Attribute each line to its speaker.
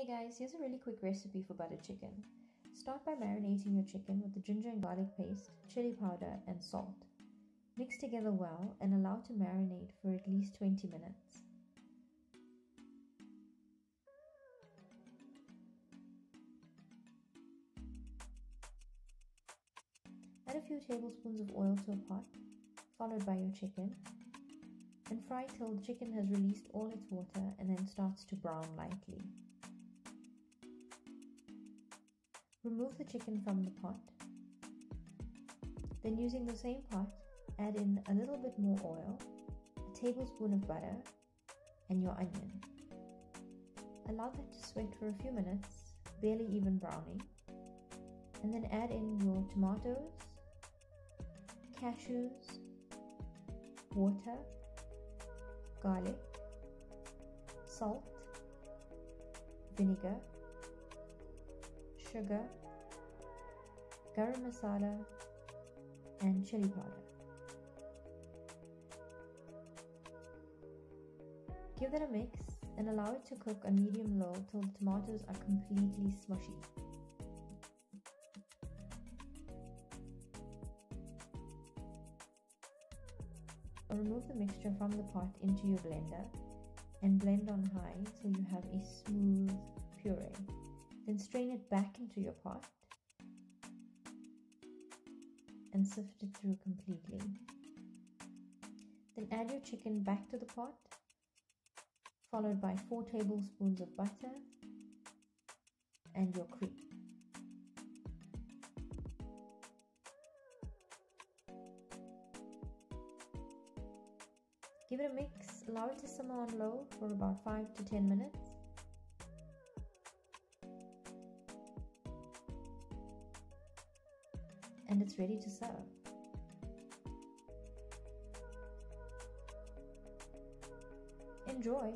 Speaker 1: Hey guys, here's a really quick recipe for butter chicken. Start by marinating your chicken with the ginger and garlic paste, chili powder, and salt. Mix together well and allow to marinate for at least 20 minutes. Add a few tablespoons of oil to a pot, followed by your chicken, and fry till the chicken has released all its water and then starts to brown lightly. Remove the chicken from the pot. Then using the same pot, add in a little bit more oil, a tablespoon of butter, and your onion. Allow that to sweat for a few minutes, barely even browning, and then add in your tomatoes, cashews, water, garlic, salt, vinegar, sugar, garam masala, and chili powder. Give that a mix and allow it to cook on medium-low till the tomatoes are completely smushy. Remove the mixture from the pot into your blender and blend on high till you have a smooth puree. Then strain it back into your pot and sift it through completely. Then add your chicken back to the pot, followed by 4 tablespoons of butter and your cream. Give it a mix, allow it to simmer on low for about 5 to 10 minutes. And it's ready to serve. Enjoy!